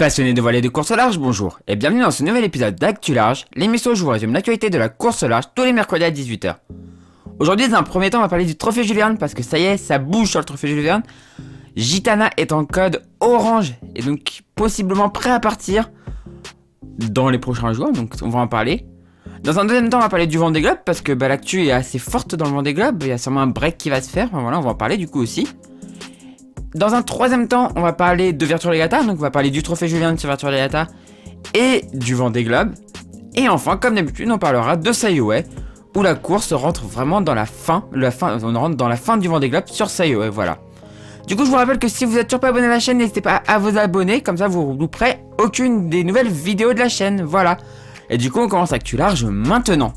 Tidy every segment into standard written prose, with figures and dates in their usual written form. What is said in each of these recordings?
Passionnés de voile et de course au large, bonjour et bienvenue dans ce nouvel épisode d'Actu Large, l'émission où je vous résume l'actualité de la course au large tous les mercredis à 18 h. Aujourd'hui, dans un premier temps, on va parler du trophée Jules Verne parce que ça y est, ça bouge sur le trophée Jules Verne. Gitana est en code orange et donc possiblement prêt à partir dans les prochains jours, donc on va en parler. Dans un deuxième temps, on va parler du Vendée Globe parce que l'actu est assez forte dans le Vendée Globe, il y a sûrement un break qui va se faire, voilà, on va en parler du coup aussi. Dans un troisième temps, on va parler de Virtual Regatta, donc on va parler du trophée Jules Verne sur Virtual Regatta et du Vendée Globe. Et enfin, comme d'habitude, on parlera de Sayoway, où la course rentre vraiment dans la fin, on rentre dans la fin du Vendée Globe sur Sayoway, voilà. Du coup, je vous rappelle que si vous êtes toujours pas abonné à la chaîne, n'hésitez pas à vous abonner, comme ça vous louperez aucune des nouvelles vidéos de la chaîne, voilà. Et du coup, on commence Actu Large maintenant.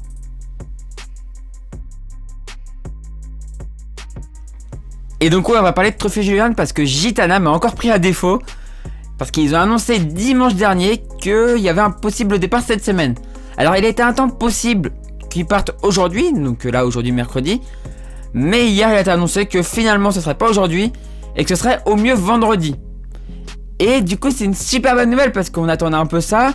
Et donc ouais, on va parler de trophée Jules Verne parce que Gitana m'a encore pris à défaut. Parce qu'ils ont annoncé dimanche dernier qu'il y avait un possible départ cette semaine. Alors il était un temps possible qu'ils partent aujourd'hui, donc là aujourd'hui mercredi. Mais hier il a été annoncé que finalement ce serait pas aujourd'hui et que ce serait au mieux vendredi. Et du coup c'est une super bonne nouvelle parce qu'on attendait un peu ça.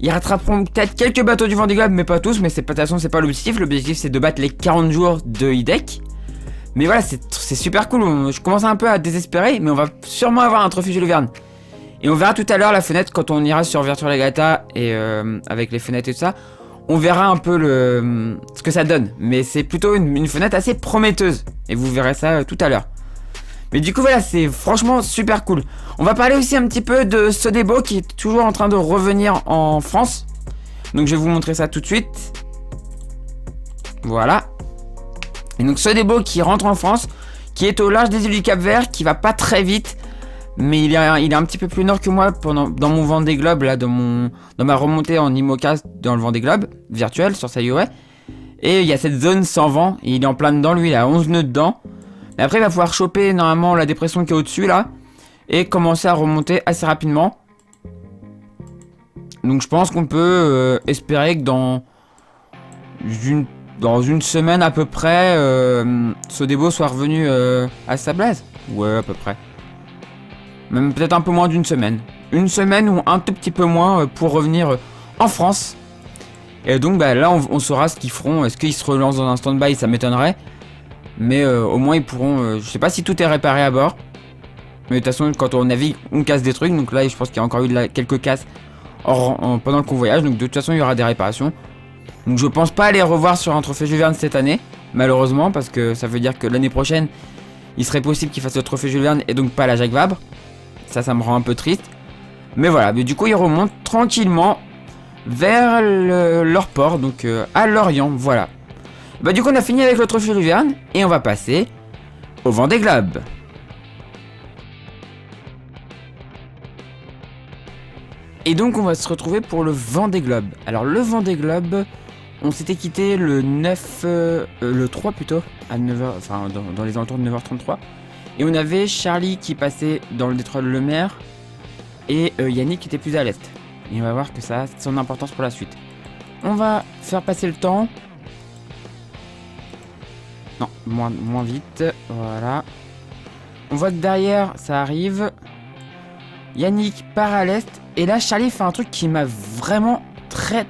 Ils rattraperont peut-être quelques bateaux du Vendée Globe mais pas tous, mais de toute façon c'est pas l'objectif. L'objectif c'est de battre les 40 jours de IDEC. Mais voilà, c'est super cool, je commence un peu à désespérer, mais on va sûrement avoir un trophée Jules Verne. Et on verra tout à l'heure la fenêtre quand on ira sur Virtual Regatta et avec les fenêtres et tout ça. On verra un peu ce que ça donne, mais c'est plutôt une fenêtre assez prometteuse. Et vous verrez ça tout à l'heure. Mais du coup voilà, c'est franchement super cool. On va parler aussi un petit peu de Sodebo qui est toujours en train de revenir en France. Donc je vais vous montrer ça tout de suite. Voilà. Et donc Sodebo qui rentre en France, qui est au large des îles du Cap-Vert, qui va pas très vite, mais il est un petit peu plus nord que moi dans mon Vendée Globe, là, dans ma remontée en IMOCA dans le Vendée Globe, virtuel, sur Sayoway. Et il y a cette zone sans vent, et il est en plein dedans, lui, il a 11 nœuds dedans. Mais après il va pouvoir choper normalement la dépression qui est au-dessus, là, et commencer à remonter assez rapidement. Donc je pense qu'on peut espérer que dans une semaine à peu près, Sodebo soit revenu à sa base. Ouais, à peu près. Même peut-être un peu moins d'une semaine. Une semaine ou un tout petit peu moins pour revenir en France. Et donc là, on saura ce qu'ils feront. Est-ce qu'ils se relancent dans un stand-by? Ça m'étonnerait. Mais au moins, ils pourront... je sais pas si tout est réparé à bord. Mais de toute façon, quand on navigue, on casse des trucs. Donc là, je pense qu'il y a encore eu quelques casses pendant le convoyage. Donc de toute façon, il y aura des réparations. Donc je pense pas les revoir sur un trophée Jules Verne cette année, malheureusement, parce que ça veut dire que l'année prochaine, il serait possible qu'ils fassent le trophée Jules Verne et donc pas la Jacques Vabre. Ça me rend un peu triste. Mais voilà, mais du coup ils remontent tranquillement vers leur port, donc à Lorient, voilà. Du coup on a fini avec le trophée Jules Verne et on va passer au Vendée Globe. Et donc on va se retrouver pour le Vendée Globe. Alors le Vendée Globe... On s'était quitté le 3 plutôt, à 9h, enfin dans les alentours de 9h33. Et on avait Charlie qui passait dans le détroit de Lemaire et Yannick qui était plus à l'est. Et on va voir que ça a son importance pour la suite. On va faire passer le temps. Non, moins vite, voilà. On voit que derrière ça arrive. Yannick part à l'est et là Charlie fait un truc qui m'a vraiment très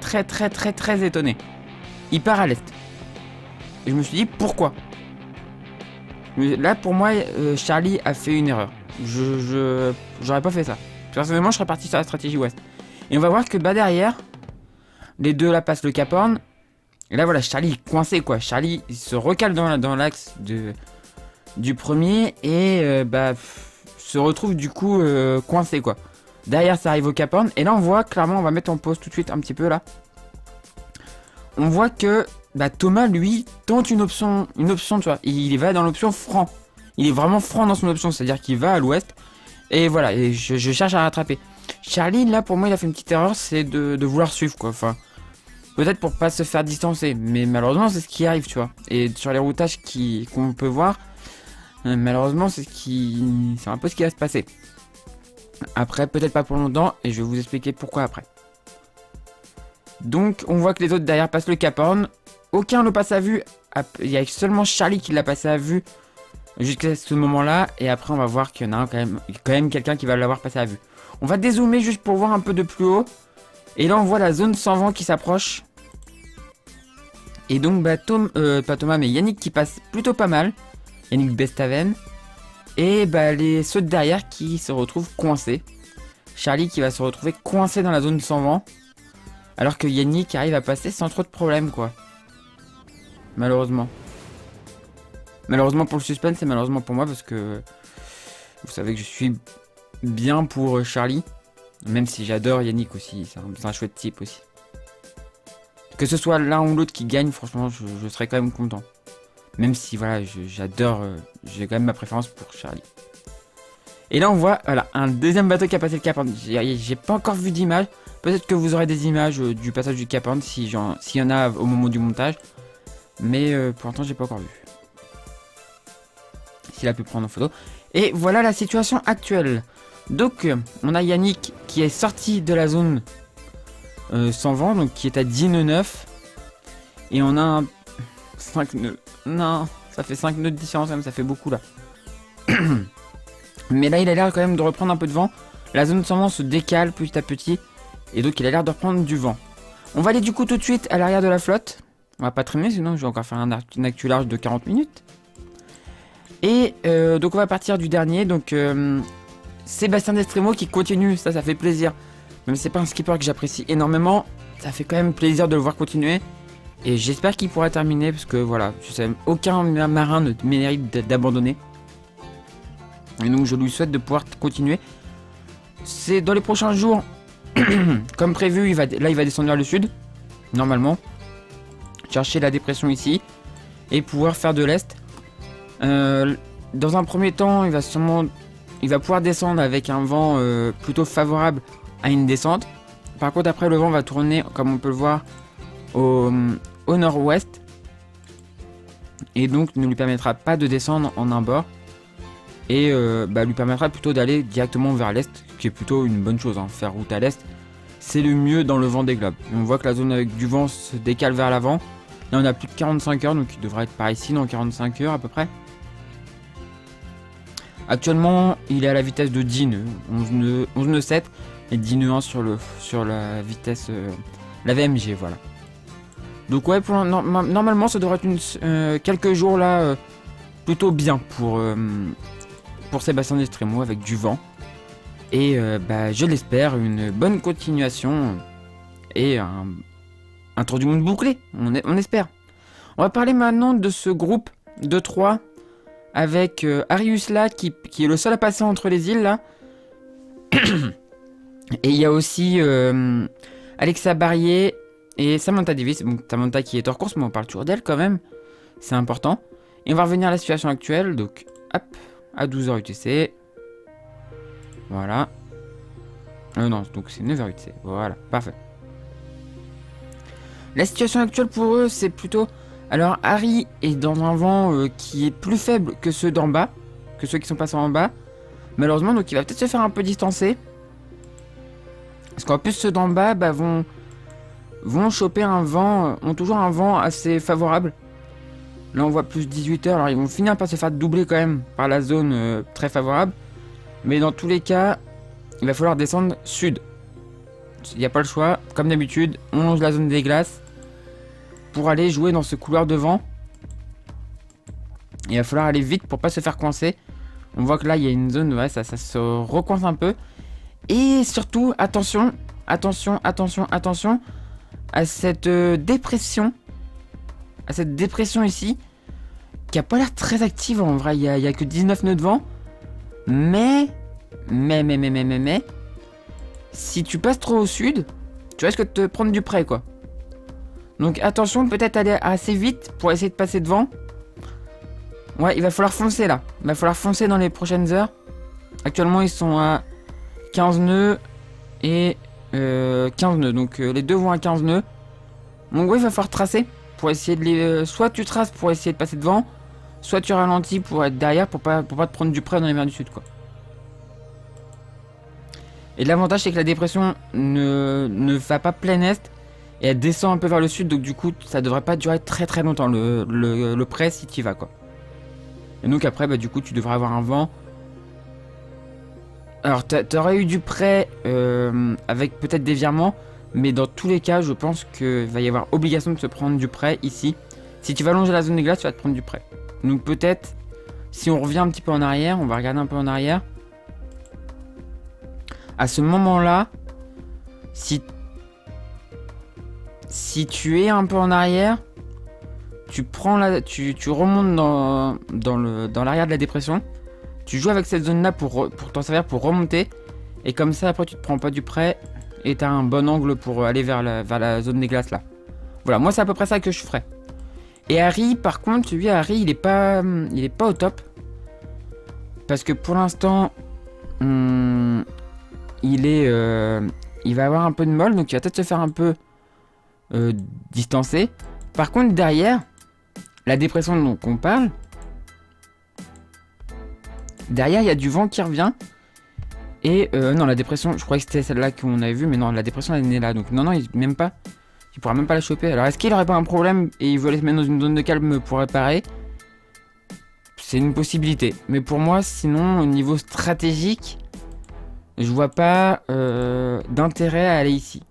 étonné. Il part à l'est. Et je me suis dit pourquoi. Là pour moi Charlie a fait une erreur. J'aurais pas fait ça. Personnellement je serais parti sur la stratégie ouest. Et on va voir que derrière les deux là passent le Cap Horn. Et là voilà Charlie est coincé quoi. Charlie il se recale dans l'axe du premier et se retrouve du coup coincé quoi. Derrière ça arrive au Cap Horn. Et là on voit clairement, on va mettre en pause tout de suite un petit peu là. On voit que Thomas lui tente une option tu vois, il va dans l'option franc. Il est vraiment franc dans son option, c'est-à-dire qu'il va à l'ouest. Et voilà, et je cherche à rattraper. Charlie là pour moi il a fait une petite erreur, c'est de vouloir suivre quoi, enfin. Peut-être pour pas se faire distancer, mais malheureusement c'est ce qui arrive tu vois. Et sur les routages qu'on peut voir, malheureusement c'est un peu ce qui va se passer. Après peut-être pas pour longtemps et je vais vous expliquer pourquoi après. Donc on voit que les autres derrière passent le Cap Horn. Aucun le passe à vue. Il y a seulement Charlie qui l'a passé à vue jusqu'à ce moment-là. Et après on va voir qu'il y en a quand même quelqu'un qui va l'avoir passé à vue. On va dézoomer juste pour voir un peu de plus haut. Et là on voit la zone sans vent qui s'approche. Et donc bah pas Thomas mais Yannick qui passe plutôt pas mal. Yannick Bestaven. Et bah ceux de derrière qui se retrouvent coincés. Charlie qui va se retrouver coincé dans la zone sans vent. Alors que Yannick arrive à passer sans trop de problèmes quoi. Malheureusement. Malheureusement pour le suspense et malheureusement pour moi parce que vous savez que je suis bien pour Charlie. Même si j'adore Yannick aussi, c'est un chouette type aussi. Que ce soit l'un ou l'autre qui gagne, franchement je serais quand même content. Même si voilà, j'adore, j'ai quand même ma préférence pour Charlie. Et là on voit voilà, un deuxième bateau qui a passé le Cap Horn. J'ai pas encore vu d'image. Peut-être que vous aurez des images du passage du Cap Horn s'il y en a au moment du montage. Mais pour l'instant j'ai pas encore vu. S'il a pu prendre en photo. Et voilà la situation actuelle. Donc on a Yannick qui est sorti de la zone sans vent, donc qui est à 10 nœuds 9. Et on a un 5 nœuds. Non, ça fait 5 nœuds de différence même, ça fait beaucoup là. Mais là il a l'air quand même de reprendre un peu de vent. La zone sans vent se décale petit à petit. Et donc il a l'air de reprendre du vent. On va aller du coup tout de suite à l'arrière de la flotte. On va pas traîner sinon je vais encore faire une actu large de 40 minutes. Et donc on va partir du dernier. Donc Sébastien Destremo qui continue, ça fait plaisir. Même si c'est pas un skipper que j'apprécie énormément, ça fait quand même plaisir de le voir continuer. Et j'espère qu'il pourra terminer parce que voilà, je sais, aucun marin ne mérite d'abandonner. Et donc je lui souhaite de pouvoir continuer. C'est dans les prochains jours, comme prévu, il va descendre vers le sud, normalement. Chercher la dépression ici et pouvoir faire de l'est. Dans un premier temps, il va pouvoir descendre avec un vent plutôt favorable à une descente. Par contre, après, le vent va tourner, comme on peut le voir, au nord-ouest. Et donc, ne lui permettra pas de descendre en un bord. Et lui permettra plutôt d'aller directement vers l'est, qui est plutôt une bonne chose. Hein. Faire route à l'est, c'est le mieux dans le vent des globes. Et on voit que la zone avec du vent se décale vers l'avant. Là, on a plus de 45 heures, donc il devrait être par ici dans 45 heures à peu près. Actuellement, il est à la vitesse de 10 nœuds, 11 nœuds 7 et 10 nœuds 1 sur la vitesse, la VMG, voilà. Donc ouais, normalement, ça devrait être quelques jours là, plutôt bien pour Sébastien Destremo avec du vent. Et je l'espère, une bonne continuation et un tour du monde bouclé, on espère. On va parler maintenant de ce groupe de 3 avec Arius là qui est le seul à passer entre les îles là. Et il y a aussi Alexa Barrier et Samantha Davis. Donc Samantha qui est hors course, mais on parle toujours d'elle quand même. C'est important. Et on va revenir à la situation actuelle. Donc hop, à 12h UTC. Voilà. Non, donc c'est 9h UTC. Voilà, parfait. La situation actuelle pour eux, c'est plutôt... Alors, Harry est dans un vent qui est plus faible que ceux d'en bas, que ceux qui sont passés en bas. Malheureusement, donc il va peut-être se faire un peu distancer. Parce qu'en plus, ceux d'en bas vont choper un vent, ont toujours un vent assez favorable. Là, on voit plus 18 heures. Alors, ils vont finir par se faire doubler quand même par la zone très favorable. Mais dans tous les cas, il va falloir descendre sud. Il n'y a pas le choix. Comme d'habitude, on longe la zone des glaces pour aller jouer dans ce couloir de vent. Il va falloir aller vite pour pas se faire coincer. On voit que là, il y a une zone, ouais, ça se recoince un peu. Et surtout, attention à cette dépression. À cette dépression ici, qui a pas l'air très active en vrai. Il y a que 19 nœuds de vent. Mais, si tu passes trop au sud, tu risques de te prendre du près, quoi. Donc attention, peut-être aller assez vite pour essayer de passer devant. Ouais, il va falloir foncer là. Il va falloir foncer dans les prochaines heures. Actuellement, ils sont à 15 nœuds et 15 nœuds. Donc les deux vont à 15 nœuds. Donc oui, il va falloir tracer pour essayer de les... soit tu traces pour essayer de passer devant, soit tu ralentis pour être derrière pour pas te prendre du près dans les mers du sud, quoi. Et l'avantage, c'est que la dépression ne va pas plein est et elle descend un peu vers le sud, donc du coup, ça devrait pas durer très très longtemps le près si tu y vas, quoi. Et donc après, du coup, tu devrais avoir un vent Alors t'aurais eu du prêt avec peut-être des virements, mais dans tous les cas je pense qu'il va y avoir obligation de se prendre du prêt ici. Si tu vas longer la zone des glaces, tu vas te prendre du prêt. Donc peut-être, si on revient un petit peu en arrière, on va regarder un peu en arrière. À ce moment-là, si tu es un peu en arrière, tu remontes dans l'arrière de la dépression. Tu joues avec cette zone-là pour t'en servir pour remonter. Et comme ça, après, tu te prends pas du prêt. Et tu as un bon angle pour aller vers la zone des glaces là. Voilà, moi c'est à peu près ça que je ferais. Et Harry, par contre, lui, Harry, il est pas au top. Parce que pour l'instant, il va avoir un peu de molle. Donc il va peut-être se faire un peu distancer. Par contre, derrière, la dépression dont on parle, derrière, il y a du vent qui revient. Et non, la dépression, je croyais que c'était celle-là qu'on avait vue, mais non, la dépression, elle est là. Donc non, il pourra même pas la choper. Alors, est-ce qu'il aurait pas un problème et il veut aller se mettre dans une zone de calme pour réparer? C'est une possibilité. Mais pour moi, sinon, au niveau stratégique, je vois pas d'intérêt à aller ici.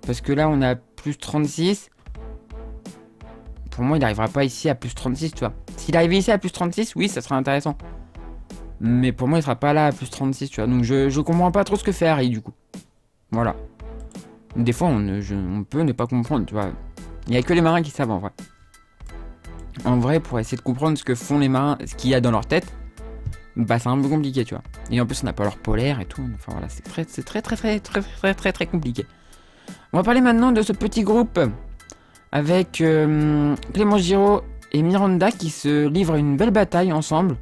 Parce que là, on est à plus 36. Pour moi, il n'arrivera pas ici à plus 36, tu vois. S'il arrivait ici à plus 36, oui, ça serait intéressant. Mais pour moi, il sera pas là à plus 36, tu vois. Donc, je comprends pas trop ce que fait Harry, du coup. Voilà. Des fois, on peut ne pas comprendre, tu vois. Il n'y a que les marins qui savent, en vrai. En vrai, pour essayer de comprendre ce que font les marins, ce qu'il y a dans leur tête, bah, c'est un peu compliqué, tu vois. Et en plus, on n'a pas leur polaire et tout. Enfin, voilà, c'est très compliqué. On va parler maintenant de ce petit groupe avec Clément Giraud et Miranda qui se livrent une belle bataille ensemble.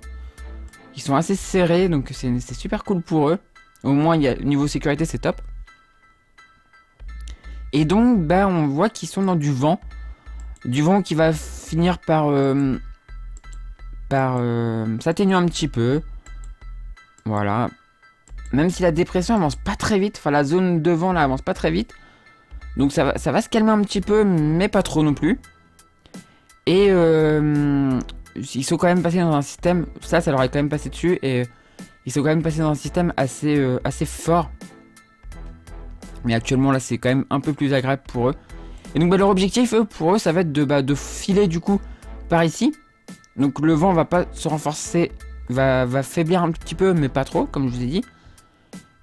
Ils sont assez serrés, donc c'est super cool pour eux. Au moins, niveau sécurité, c'est top. Et donc, bah, on voit qu'ils sont dans du vent. Du vent qui va finir par s'atténuer un petit peu. Voilà. Même si la dépression avance pas très vite. Enfin, la zone de vent, là, avance pas très vite. Donc, ça va se calmer un petit peu, mais pas trop non plus. Et ils sont quand même passés dans un système, ça leur est quand même passé dessus, et ils sont quand même passés dans un système assez fort. Mais actuellement là c'est quand même un peu plus agréable pour eux. Et donc bah, leur objectif pour eux ça va être de filer du coup par ici. Donc le vent va pas se renforcer, va faiblir un petit peu mais pas trop comme je vous ai dit.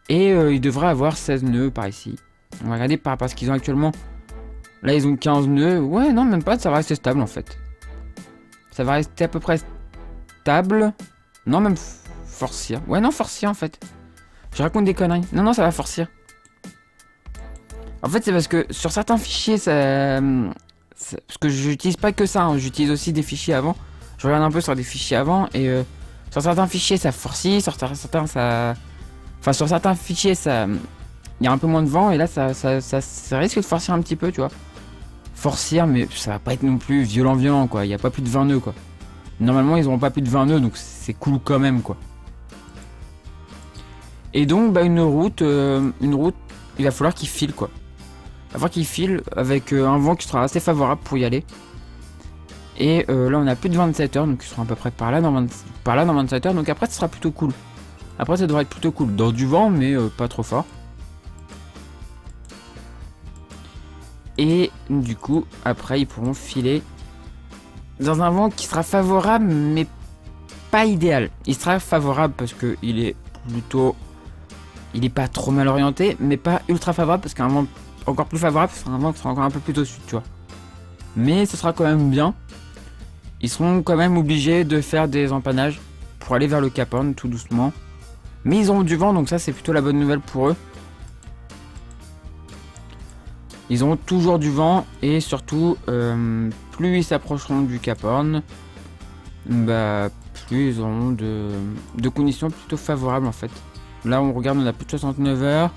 Et ils devraient avoir 16 nœuds par ici. On va regarder par rapport à ce qu'ils ont actuellement. Là ils ont 15 nœuds, ouais non même pas, ça va rester stable en fait. Ça va rester à peu près stable. Non, même forcir. Ouais, non, forcir en fait. Je raconte des conneries. Non, ça va forcir. En fait, c'est parce que sur certains fichiers, parce que j'utilise pas que ça. Hein. J'utilise aussi des fichiers avant. Je regarde un peu sur des fichiers avant. Et sur certains fichiers, ça forcit. Sur certains, ça. Enfin, sur certains fichiers, ça. Il y a un peu moins de vent. Et là, ça risque de forcir un petit peu, tu vois. Forcir, mais ça va pas être non plus violent quoi, il n'y a pas plus de 20 nœuds quoi. Normalement ils auront pas plus de 20 nœuds donc c'est cool quand même quoi. Et donc bah une route, il va falloir qu'il file quoi. Il va falloir qu'il file avec un vent qui sera assez favorable pour y aller. Et là on a plus de 27 heures donc ils seront à peu près par là dans 27 heures donc après ce sera plutôt cool. Après ça devrait être plutôt cool, dans du vent mais pas trop fort. Et du coup, après, ils pourront filer dans un vent qui sera favorable, mais pas idéal. Il sera favorable parce que il est pas trop mal orienté, mais pas ultra favorable parce qu'un vent encore plus favorable, ce sera un vent qui sera encore un peu plus au sud, tu vois. Mais ce sera quand même bien. Ils seront quand même obligés de faire des empannages pour aller vers le Cap Horn tout doucement. Mais ils auront du vent, donc ça c'est plutôt la bonne nouvelle pour eux. Ils auront toujours du vent et surtout, plus ils s'approcheront du Cap Horn, bah, plus ils auront de conditions plutôt favorables en fait. Là on regarde, on a plus de 69 heures.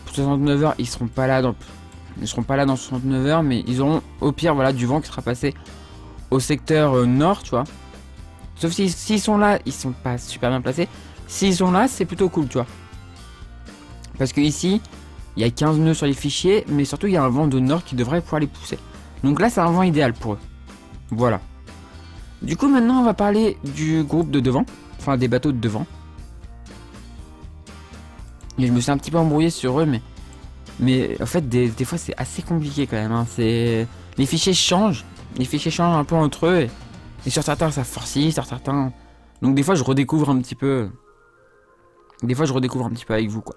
Plus de 69 heures, ils seront pas là dans 69 heures, mais ils auront au pire voilà, du vent qui sera passé au secteur nord, tu vois. Sauf s'ils sont là, ils sont pas super bien placés. S'ils sont là, c'est plutôt cool, tu vois. Parce que ici, il y a 15 nœuds sur les fichiers, mais surtout il y a un vent de nord qui devrait pouvoir les pousser. Donc là, c'est un vent idéal pour eux. Voilà. Du coup, maintenant, on va parler du groupe de devant, enfin des bateaux de devant. Et je me suis un petit peu embrouillé sur eux, mais en fait, des fois, c'est assez compliqué quand même. Hein. Les fichiers changent. Les fichiers changent un peu entre eux. Et sur certains, ça forcit, sur certains... Donc des fois, je redécouvre un petit peu... Des fois, je redécouvre un petit peu avec vous, quoi.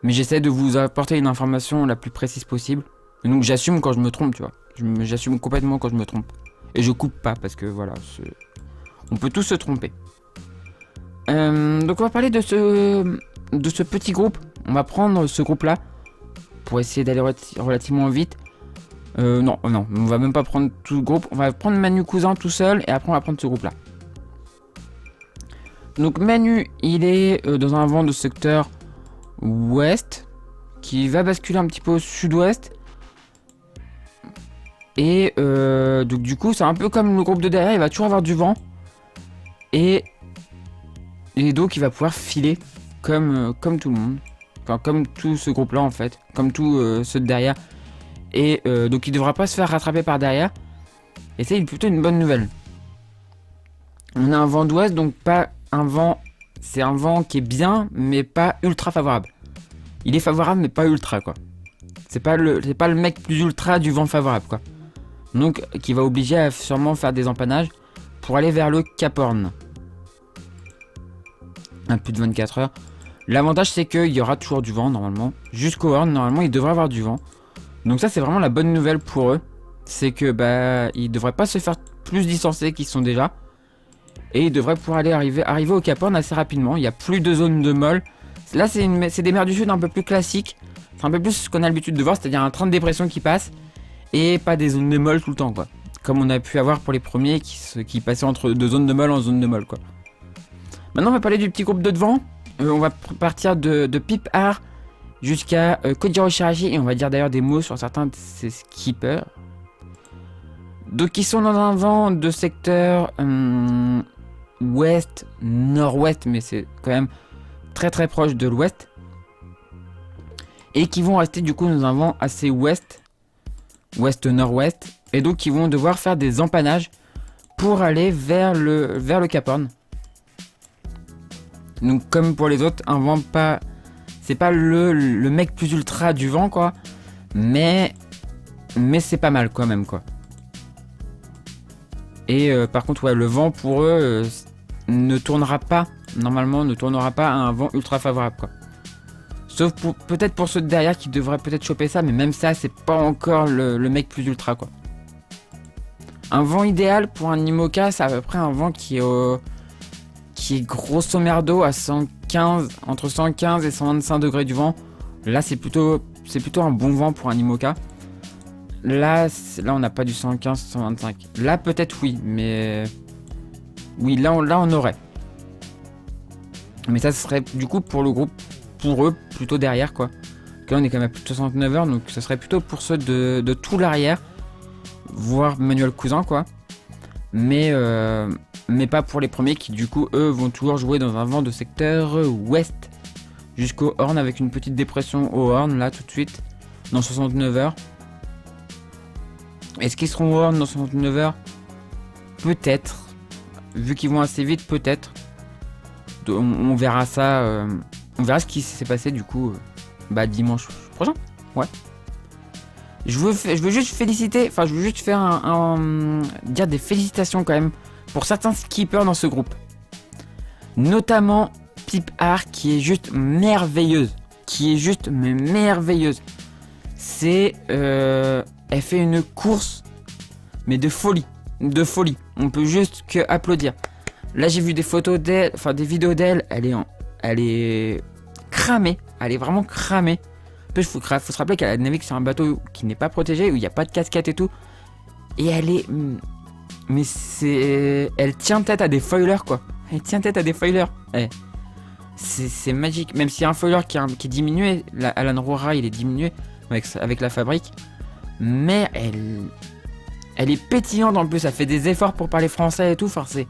Mais j'essaie de vous apporter une information la plus précise possible. Et donc j'assume quand je me trompe, tu vois. J'assume complètement quand je me trompe. Et je coupe pas, parce que voilà, on peut tous se tromper. Donc on va parler de ce petit groupe. On va prendre ce groupe-là pour essayer d'aller relativement vite. Non, on va même pas prendre tout le groupe. On va prendre Manu Cousin tout seul et après on va prendre ce groupe-là. Donc Manu, il est dans un vent de secteur ouest qui va basculer un petit peu au sud-ouest. Et donc du coup, c'est un peu comme le groupe de derrière, il va toujours avoir du vent. Et donc il va pouvoir filer comme tout le monde. Enfin, comme tout ce groupe-là en fait. Comme tous ceux de derrière. Et donc il ne devra pas se faire rattraper par derrière. Et c'est plutôt une bonne nouvelle. On a un vent d'ouest, donc pas un vent... C'est un vent qui est bien, mais pas ultra favorable. Il est favorable, mais pas ultra, quoi. C'est pas le mec plus ultra du vent favorable, quoi. Donc, qui va obliger à sûrement faire des empannages pour aller vers le Cap Horn. Un plus de 24 heures. L'avantage, c'est qu'il y aura toujours du vent, normalement. Jusqu'au Horn, normalement, il devrait avoir du vent. Donc ça, c'est vraiment la bonne nouvelle pour eux. C'est que, ils devraient pas se faire plus distancer qu'ils sont déjà. Et ils devraient pouvoir arriver au Cap Horn assez rapidement. Il n'y a plus de zone de molle. Là, c'est des mers du Sud un peu plus classiques. C'est un peu plus ce qu'on a l'habitude de voir, c'est-à-dire un train de dépression qui passe. Et pas des zones de molle tout le temps, quoi. Comme on a pu avoir pour les premiers qui passaient entre deux zones de molle en zone de molle, quoi. Maintenant, on va parler du petit groupe de devant. On va partir de Pip R jusqu'à Kojiro Shiraji. Et on va dire d'ailleurs des mots sur certains de ces skippers. Donc, ils sont dans un vent de secteur ouest, nord-ouest, mais c'est quand même très très proche de l'ouest. Et qui vont rester du coup dans un vent assez ouest, ouest-nord-ouest. Et donc, ils vont devoir faire des empannages pour aller vers le Cap Horn. Donc, comme pour les autres, un vent pas... C'est pas le mec plus ultra du vent, quoi. Mais c'est pas mal quand même, quoi. Et par contre, ouais, le vent pour eux ne tournera pas, normalement, ne tournera pas à un vent ultra favorable, quoi. Sauf peut-être pour ceux de derrière qui devraient peut-être choper ça, mais même ça, c'est pas encore le mec plus ultra, quoi. Un vent idéal pour un IMOCA, c'est à peu près un vent qui est grosso merdo à 115, entre 115 et 125 degrés du vent. Là, c'est plutôt un bon vent pour un IMOCA. Là, on n'a pas du 115, 125. Là, peut-être oui, mais... Oui, là, on aurait. Mais ça serait, du coup, pour le groupe, pour eux, plutôt derrière, quoi. Là, on est quand même à plus de 69 heures, donc ça serait plutôt pour ceux de tout l'arrière. Voire Manuel Cousin, quoi. Mais pas pour les premiers qui, du coup, eux, vont toujours jouer dans un vent de secteur ouest. Jusqu'au Horn, avec une petite dépression au Horn, là, tout de suite. Dans 69 heures. Est-ce qu'ils seront au Horn dans 69 heures? Peut-être. Vu qu'ils vont assez vite, peut-être. On verra ça. On verra ce qui s'est passé du coup dimanche prochain. Ouais. Je veux juste féliciter. Enfin, je veux juste faire dire des félicitations quand même pour certains skippers dans ce groupe. Notamment Pip R qui est juste merveilleuse. Merveilleuse. C'est... elle fait une course, mais de folie. On peut juste que applaudir. Là, j'ai vu des photos d'elle, enfin des vidéos d'elle. Elle est cramée. Elle est vraiment cramée. En plus, faut se rappeler qu'elle navigue sur un bateau qui n'est pas protégé, où il n'y a pas de casquette et tout. Et elle est... Mais c'est... Elle tient tête à des foilers, quoi. C'est magique. Même s'il y a un foiler qui est diminué, Alan Rohra, il est diminué avec la fabrique. Mais elle est pétillante en plus. Elle fait des efforts pour parler français et tout. Enfin, c'est...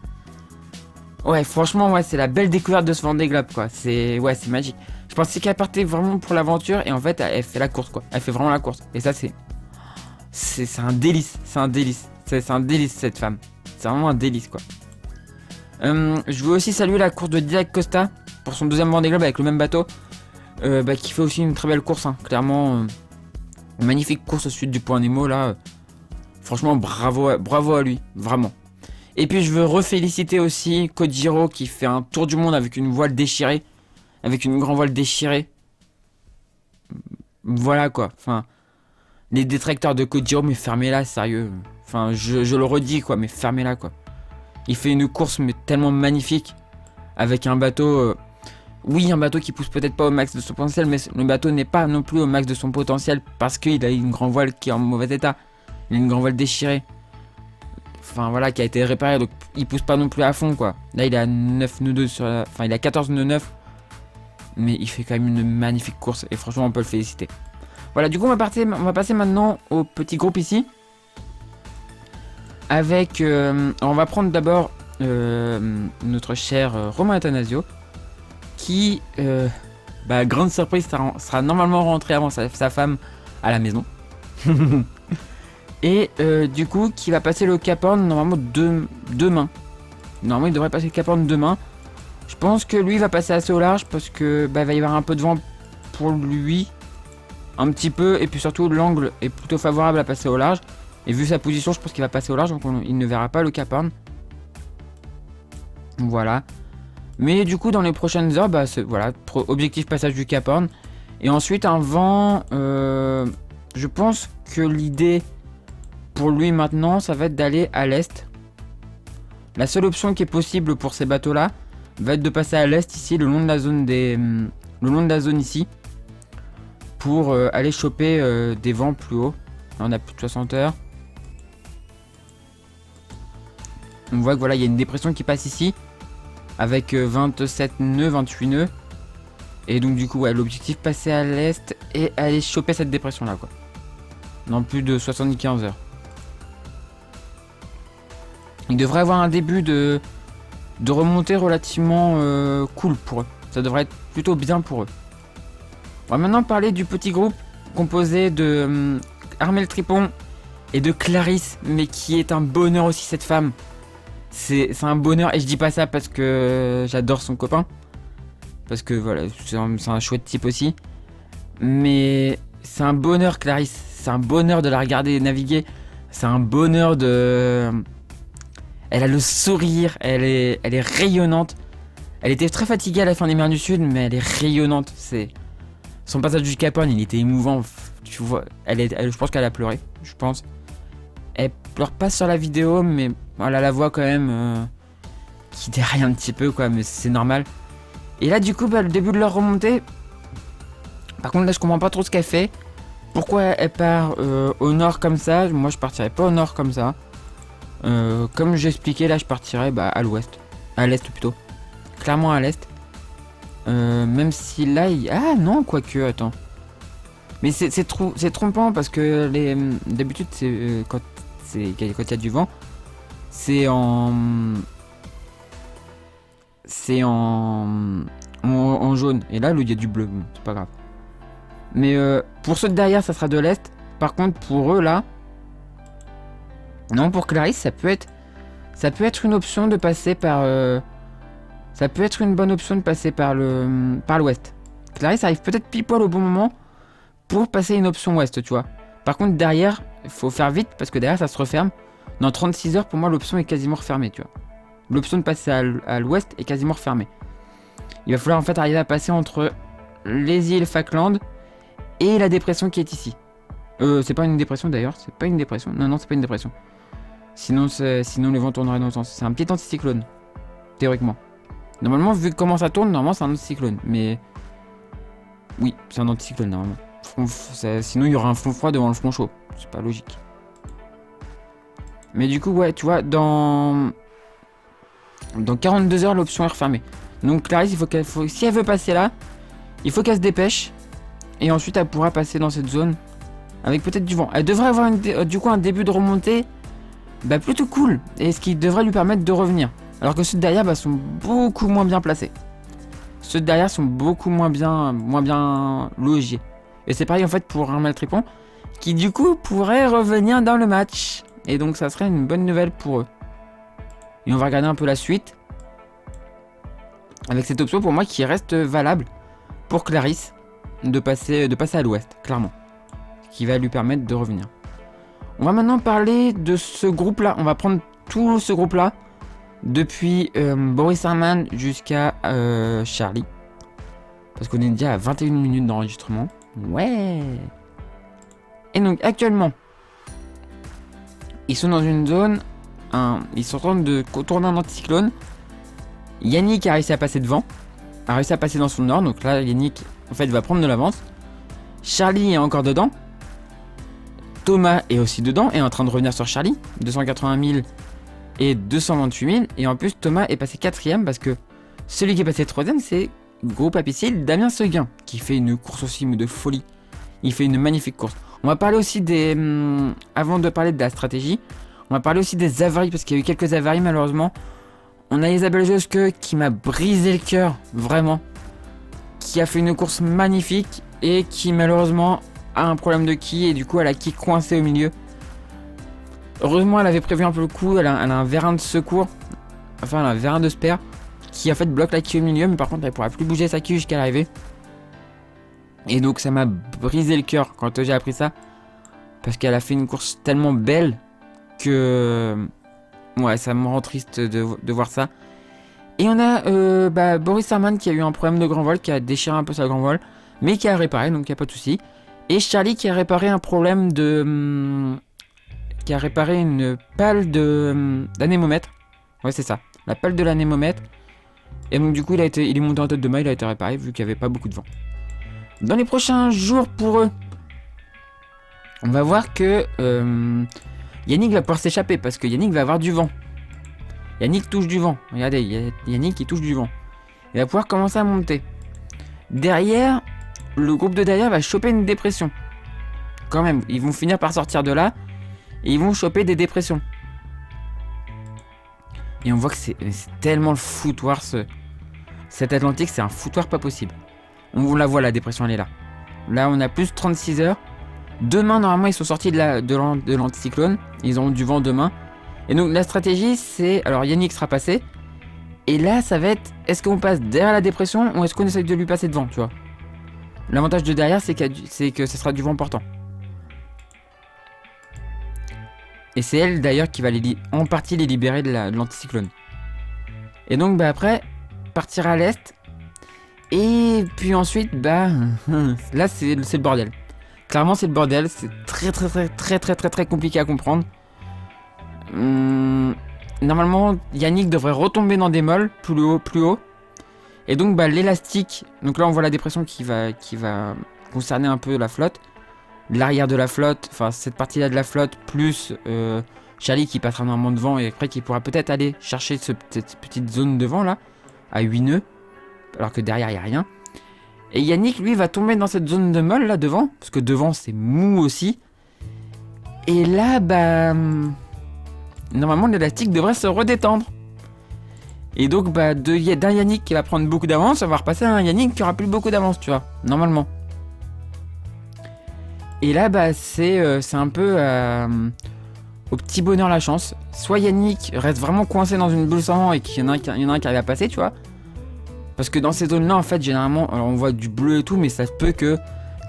Ouais, franchement, ouais, c'est la belle découverte de ce Vendée Globe, quoi. C'est magique. Je pensais qu'elle partait vraiment pour l'aventure et en fait, elle fait la course, quoi. Elle fait vraiment la course. Et ça, c'est un délice. C'est un délice, cette femme. C'est vraiment un délice, quoi. Je veux aussi saluer la course de Diego Costa pour son deuxième Vendée Globe avec le même bateau, qui fait aussi une très belle course, hein. Clairement, magnifique course au sud du Point Nemo là. Franchement, bravo à lui, vraiment. Et puis je veux reféliciter aussi Kojiro qui fait un tour du monde avec une voile déchirée, avec une grande voile déchirée. Voilà quoi, enfin, les détracteurs de Kojiro, mais fermez-la, sérieux. Enfin, je le redis quoi, mais fermez-la quoi. Il fait une course mais tellement magnifique, avec un bateau... oui, un bateau qui pousse peut-être pas au max de son potentiel, mais le bateau n'est pas non plus au max de son potentiel parce qu'il a une grande voile qui est en mauvais état. Il a une grande voile déchirée. Enfin voilà, qui a été réparée, donc il pousse pas non plus à fond quoi. Là il est à 9 nœuds 2 sur la... Enfin il a 14 nœuds 9. Mais il fait quand même une magnifique course et franchement on peut le féliciter. Voilà, du coup on va passer maintenant au petit groupe ici. Avec... on va prendre d'abord notre cher Romain Athanasio. Qui, grande surprise, sera normalement rentré avant sa femme à la maison. Et du coup, qui va passer le Cap Horn normalement demain. Normalement, il devrait passer le Cap Horn demain. Je pense que lui va passer assez au large parce que va y avoir un peu de vent pour lui. Un petit peu. Et puis surtout, l'angle est plutôt favorable à passer au large. Et vu sa position, je pense qu'il va passer au large. Donc il ne verra pas le Cap Horn. Voilà. Mais du coup, dans les prochaines heures, voilà, objectif passage du Cap Horn. Et ensuite, un vent. Je pense que l'idée pour lui maintenant, ça va être d'aller à l'est. La seule option qui est possible pour ces bateaux-là va être de passer à l'est ici, le long de la zone le long de la zone ici, pour aller choper des vents plus hauts. Là, on a plus de 60 heures. On voit que voilà, il y a une dépression qui passe ici. Avec 27 nœuds, 28 nœuds. Et donc du coup, ouais, l'objectif passer à l'est et aller choper cette dépression là quoi. Dans plus de 75 heures. Il devrait avoir un début de remontée relativement cool pour eux. Ça devrait être plutôt bien pour eux. On va maintenant parler du petit groupe composé de Armel Tripon et de Clarisse, mais qui est un bonheur aussi cette femme. C'est un bonheur, et je dis pas ça parce que j'adore son copain. Parce que voilà, c'est un chouette type aussi. Mais c'est un bonheur Clarisse, c'est un bonheur de la regarder naviguer. C'est un bonheur de... Elle a le sourire, elle est rayonnante. Elle était très fatiguée à la fin des mers du Sud, mais elle est rayonnante. Son passage du Cap Horn, il était émouvant. Tu vois, je pense qu'elle a pleuré, je pense. Elle pleure pas sur la vidéo, mais elle a la voix quand même qui déraille un petit peu quoi, mais c'est normal. Et là du coup, le début de leur remontée. Par contre là, je comprends pas trop ce qu'elle fait. Pourquoi elle part au nord comme ça? Moi, je partirais pas au nord comme ça. Comme j'expliquais, là, je partirais à l'ouest, à l'est plutôt. Clairement à l'est. Même si là, ah non, quoique, attends. Mais c'est trompant parce que d'habitude, c'est quand il y a du vent, c'est en jaune. Et là, il y a du bleu, c'est pas grave. Mais pour ceux de derrière, ça sera de l'est. Par contre, pour eux là, non, pour Clarisse, ça peut être une option de passer par. Ça peut être une bonne option de passer par l'ouest. Clarisse arrive peut-être pile poil au bon moment pour passer une option ouest, tu vois. Par contre, derrière, il faut faire vite parce que derrière, ça se referme. Dans 36 heures, pour moi, l'option est quasiment refermée, tu vois. L'option de passer à l'ouest est quasiment refermée. Il va falloir en fait arriver à passer entre les îles Falkland et la dépression qui est ici. C'est pas une dépression d'ailleurs, c'est pas une dépression. Non, c'est pas une dépression. Sinon les vents tourneraient dans le sens. C'est un petit anticyclone, théoriquement. Normalement, vu comment ça tourne, normalement c'est un anticyclone. Mais oui, c'est un anticyclone normalement. Sinon il y aura un front froid devant le front chaud. C'est pas logique. Mais du coup, ouais, tu vois, dans 42 heures, l'option est refermée. Donc Clarisse, si elle veut passer là, il faut qu'elle se dépêche. Et ensuite, elle pourra passer dans cette zone avec peut-être du vent. Elle devrait avoir du coup un début de remontée plutôt cool. Et ce qui devrait lui permettre de revenir. Alors que ceux de derrière sont beaucoup moins bien placés. Ceux de derrière sont beaucoup moins bien logés. Et c'est pareil en fait pour Armel Tripon, qui du coup pourrait revenir dans le match. Et donc ça serait une bonne nouvelle pour eux. Et on va regarder un peu la suite. Avec cette option pour moi qui reste valable pour Clarisse de passer à l'ouest, clairement. Qui va lui permettre de revenir. On va maintenant parler de ce groupe-là. On va prendre tout ce groupe-là. Depuis Boris Herman jusqu'à Charlie. Parce qu'on est déjà à 21 minutes d'enregistrement. Ouais. Et donc actuellement, ils sont dans une zone. Ils sont en train de contourner un anticyclone. Yannick a réussi à passer devant. A réussi à passer dans son nord. Donc là, Yannick, en fait, va prendre de l'avance. Charlie est encore dedans. Thomas est aussi dedans. Et est en train de revenir sur Charlie. 280 000 et 228 000. Et en plus, Thomas est passé 4ème parce que celui qui est passé 3ème, c'est gros papicile Damien Seguin. Qui fait une course aussi, mais de folie. Il fait une magnifique course. On va parler aussi des... avant de parler de la stratégie, on va parler aussi des avaries. Parce qu'il y a eu quelques avaries malheureusement. On a Isabelle Josque qui m'a brisé le cœur, vraiment. Qui a fait une course magnifique et qui malheureusement a un problème de quille et du coup elle a quille coincée au milieu. Heureusement elle avait prévu un peu le coup, elle a un vérin de secours, enfin elle a un vérin de spare qui en fait bloque la quille au milieu, mais par contre elle pourra plus bouger sa quille jusqu'à l'arrivée. Et donc ça m'a brisé le cœur quand j'ai appris ça, parce qu'elle a fait une course tellement belle que... ouais, ça me rend triste de voir ça. Et on a Boris Herman qui a eu un problème de grand vol, qui a déchiré un peu sa grand vol, mais qui a réparé, donc il n'y a pas de souci. Et Charlie qui a réparé un problème de... qui a réparé une pale d'anémomètre. Ouais, c'est ça, la pale de l'anémomètre. Et donc du coup, il est monté en tête de mât, il a été réparé, vu qu'il n'y avait pas beaucoup de vent. Dans les prochains jours pour eux, on va voir que Yannick va pouvoir s'échapper, parce que Yannick va avoir du vent. Yannick touche du vent. Regardez, Yannick qui touche du vent. Il va pouvoir commencer à monter. Derrière, le groupe de derrière va choper une dépression. Quand même, ils vont finir par sortir de là. Et ils vont choper des dépressions. Et on voit que c'est tellement le foutoir. Cet Atlantique, c'est un foutoir pas possible. On la voit, la dépression, elle est là. Là, on a plus 36 heures. Demain, normalement, ils sont sortis de l'anticyclone. Ils auront du vent demain. Et donc, la stratégie, c'est... alors, Yannick sera passé. Et là, ça va être... est-ce qu'on passe derrière la dépression ou est-ce qu'on essaie de lui passer devant, tu vois. L'avantage de derrière, c'est que ce sera du vent portant. Et c'est elle, d'ailleurs, qui va en partie les libérer de l'anticyclone. Et donc, bah, après, partir à l'est. Et puis ensuite, bah... là, c'est le bordel. Clairement, c'est le bordel. C'est très compliqué à comprendre. Normalement, Yannick devrait retomber dans des molles plus haut. Et donc, bah, l'élastique. Donc là, on voit la dépression qui va concerner un peu la flotte. L'arrière de la flotte, enfin cette partie-là de la flotte, plus Charlie qui passera normalement devant et après qui pourra peut-être aller chercher cette petite zone devant là, à 8 nœuds, alors que derrière il n'y a rien. Et Yannick, lui, va tomber dans cette zone de molle là devant, parce que devant c'est mou aussi. Et là, bah... normalement l'élastique devrait se redétendre. Et donc, bah, d'un Yannick qui va prendre beaucoup d'avance, on va repasser à un Yannick qui aura plus beaucoup d'avance, tu vois, normalement. Et là, bah, c'est un peu au petit bonheur la chance. Soit Yannick reste vraiment coincé dans une bulle sans vent et qu'il y en a un qui arrive à passer, tu vois. Parce que dans ces zones-là, en fait, généralement, alors on voit du bleu et tout, mais ça se peut que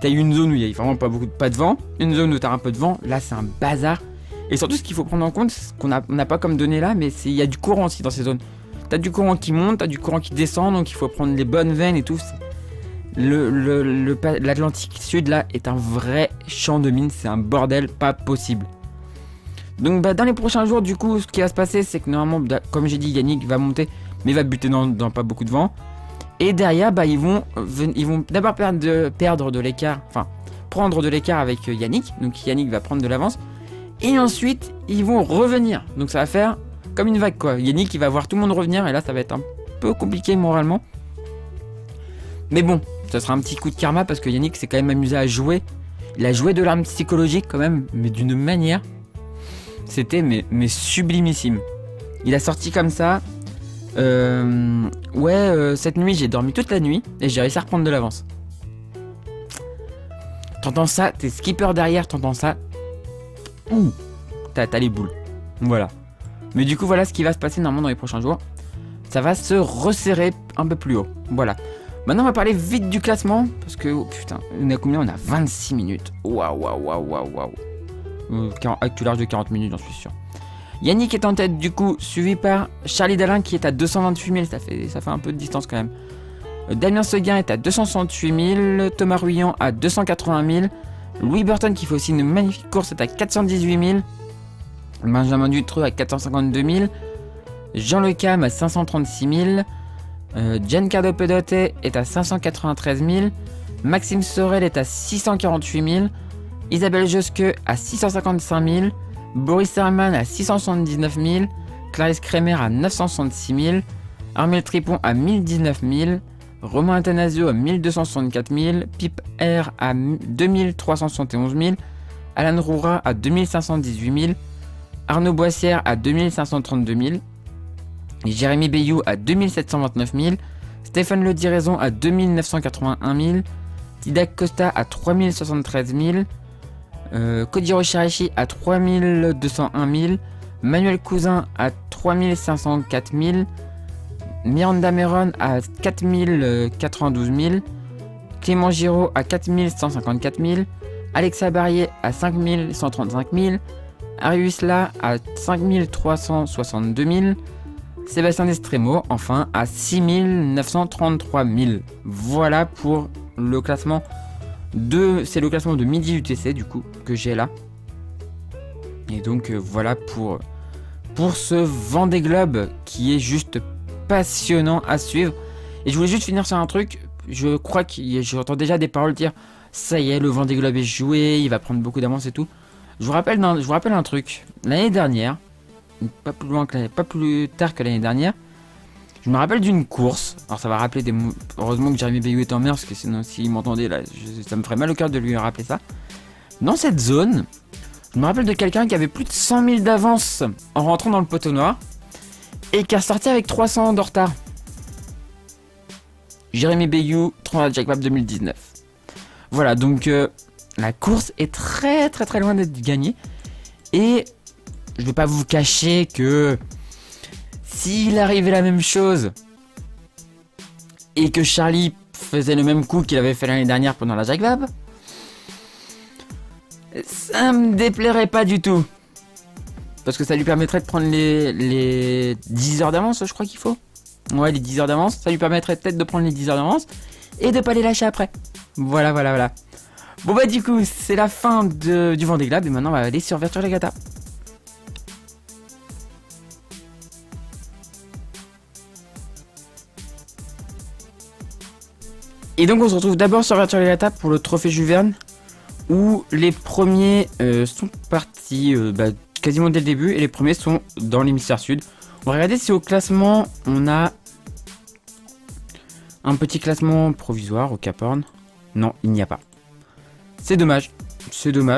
tu aies une zone où il y a vraiment pas de vent, une zone où tu as un peu de vent. Là, c'est un bazar. Et surtout, ce qu'il faut prendre en compte, ce qu'on n'a pas comme données là, mais il y a du courant aussi dans ces zones. Tu as du courant qui monte, tu as du courant qui descend, donc il faut prendre les bonnes veines et tout. L'Atlantique Sud là est un vrai champ de mine, c'est un bordel pas possible. Donc bah, dans les prochains jours du coup ce qui va se passer c'est que normalement comme j'ai dit Yannick va monter mais va buter dans pas beaucoup de vent. Et derrière bah, ils vont d'abord perdre de l'écart, enfin prendre de l'écart avec Yannick, donc Yannick va prendre de l'avance. Et ensuite ils vont revenir, donc ça va faire comme une vague quoi. Yannick il va voir tout le monde revenir et là ça va être un peu compliqué moralement. Mais bon, ça sera un petit coup de karma parce que Yannick s'est quand même amusé à jouer. Il a joué de l'arme psychologique quand même, mais d'une manière. C'était mais sublimissime. Il a sorti comme ça. Cette nuit j'ai dormi toute la nuit et j'ai réussi à reprendre de l'avance. T'entends ça, t'es skipper derrière, t'entends ça. Ouh, t'as les boules. Voilà. Mais du coup voilà ce qui va se passer normalement dans les prochains jours. ça va se resserrer un peu plus haut. Voilà. Maintenant, on va parler vite du classement. Parce que, oh, putain, on a combien? On a 26 minutes. Waouh, waouh, waouh, waouh, waouh. Actu large de 40 minutes, j'en suis sûr. Yannick est en tête, du coup, suivi par Charlie Dalin qui est à 228 000. Ça fait un peu de distance quand même. Damien Seguin est à 268 000. Thomas Ruyant à 280 000. Louis Burton qui fait aussi une magnifique course est à 418 000. Benjamin Dutreux à 452 000. Jean Le Cam à 536 000. Giancarlo Pedote est à 593 000. Maxime Sorel est à 648 000. Isabelle Josque à 655 000. Boris Herman à 679 000. Clarisse Kremer à 966 000. Armel Tripon à 1019 000. Romain Athanasio à 1264 000. Pip R à 2371 000. Alan Roura à 2518 000. Arnaud Boissière à 2532 000. Jérémy Bayou à 2729 000. Stéphane Le Diraison à 2981 000. Didac Costa à 3073 000. Kodiro Shirashi à 3201 000. Manuel Cousin à 3504 000. Miranda Meron à 4092 000. Clément Giraud à 4154 000. Alexa Barrier à 5135 000. Arius La à 5362 000. Sébastien Destremo, enfin, à 6933 000. Voilà pour le classement c'est le classement de Midi UTC, du coup, que j'ai là. Et donc, voilà pour ce Vendée Globe qui est juste passionnant à suivre. Et je voulais juste finir sur un truc. Je crois que j'entends déjà des paroles dire « Ça y est, le Vendée Globe est joué, il va prendre beaucoup d'avance et tout ». Je vous rappelle un truc. L'année dernière, pas plus tard que l'année dernière, je me rappelle d'une course. Alors ça va rappeler heureusement que Jérémy Bayou est en mer, parce que sinon s'il m'entendait là, ça me ferait mal au cœur de lui rappeler ça. Dans cette zone, je me rappelle de quelqu'un qui avait plus de 100 000 d'avance en rentrant dans le poteau noir et qui a sorti avec 300 de retard. Jérémy Bayou, Transat Jacques Vabre 2019. Voilà, donc la course est très très très loin d'être gagnée. Et je vais pas vous cacher que s'il arrivait la même chose et que Charlie faisait le même coup qu'il avait fait l'année dernière pendant la Jacques Vabre, ça me déplairait pas du tout. Parce que ça lui permettrait de prendre les 10 heures d'avance, je crois qu'il faut. Ouais, les 10 heures d'avance. Ça lui permettrait peut-être de prendre les 10 heures d'avance et de pas les lâcher après. Voilà. Bon bah du coup, c'est la fin du Vendée Globe et maintenant on va aller sur Virtual Regatta. Et donc on se retrouve d'abord sur Virtual Regatta pour le trophée Jules Verne, où les premiers sont partis quasiment dès le début et les premiers sont dans l'hémisphère sud. On va regarder si au classement on a un petit classement provisoire au Cap Horn. Non, il n'y a pas. C'est dommage,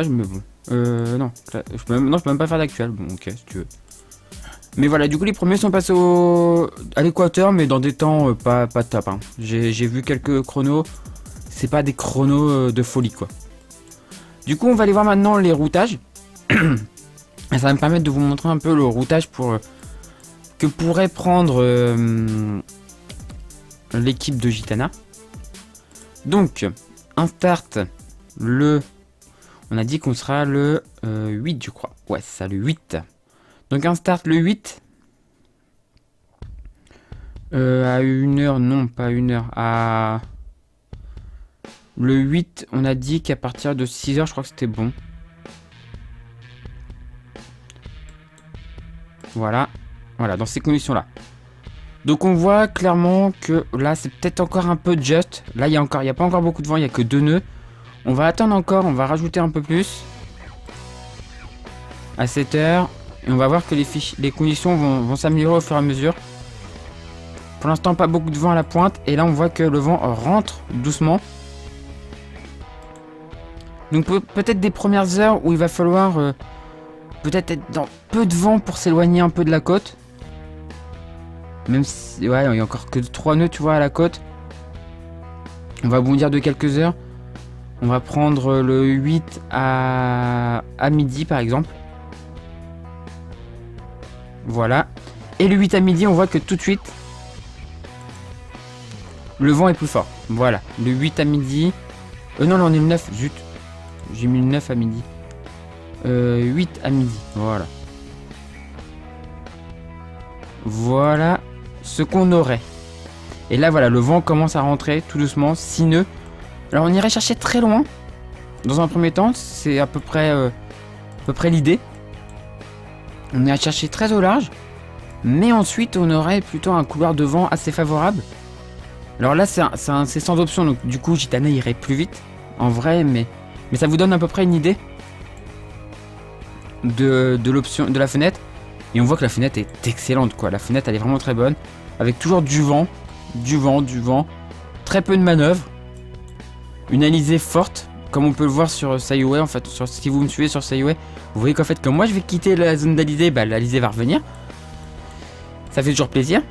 mais bon. Non, je peux même pas faire d'actuel. Bon, ok, si tu veux. Mais voilà, du coup, les premiers sont passés à l'équateur, mais dans des temps pas top. Hein. J'ai vu quelques chronos. C'est pas des chronos de folie, quoi. Du coup, on va aller voir maintenant les routages. Ça va me permettre de vous montrer un peu le routage que pourrait prendre l'équipe de Gitana. Donc, un start on a dit qu'on sera le 8, je crois. Ouais, c'est ça, le 8. Donc un start le 8. À 1h, non, pas 1h. À le 8, on a dit qu'à partir de 6h, je crois que c'était bon. Voilà, dans ces conditions-là. Donc on voit clairement que là, c'est peut-être encore un peu just. Là, il n'y a pas encore beaucoup de vent, il n'y a que 2 nœuds. On va attendre encore, on va rajouter un peu plus. À 7h. Et on va voir que les conditions vont s'améliorer au fur et à mesure. Pour l'instant, pas beaucoup de vent à la pointe. Et là, on voit que le vent rentre doucement. Donc peut-être des premières heures où il va falloir peut-être être dans peu de vent pour s'éloigner un peu de la côte. Même si, ouais, il n'y a encore que 3 nœuds, tu vois, à la côte. On va bondir de quelques heures. On va prendre le 8 à midi, par exemple. Voilà. Et le 8 à midi, on voit que tout de suite, le vent est plus fort. Voilà, le 8 à midi. Non, là on est le 9, zut. J'ai mis le 9 à midi. 8 à midi, voilà. Voilà ce qu'on aurait. Et là, voilà, le vent commence à rentrer tout doucement, 6 nœuds. Alors, on irait chercher très loin. Dans un premier temps, c'est à peu près l'idée. On irait chercher très au large. Mais ensuite, on aurait plutôt un couloir de vent assez favorable. Alors là, c'est sans option. Donc, du coup, Gitana irait plus vite. En vrai, mais ça vous donne à peu près une idée de l'option, de la fenêtre. Et on voit que la fenêtre est excellente, quoi. La fenêtre, elle est vraiment très bonne. Avec toujours du vent. Très peu de manœuvres. Une alizée forte. Comme on peut le voir sur Sayoué, en fait. Si vous me suivez sur Sayoué, vous voyez qu'en fait, comme moi, je vais quitter la zone d'alizée, bah, l'alizée va revenir. Ça fait toujours plaisir.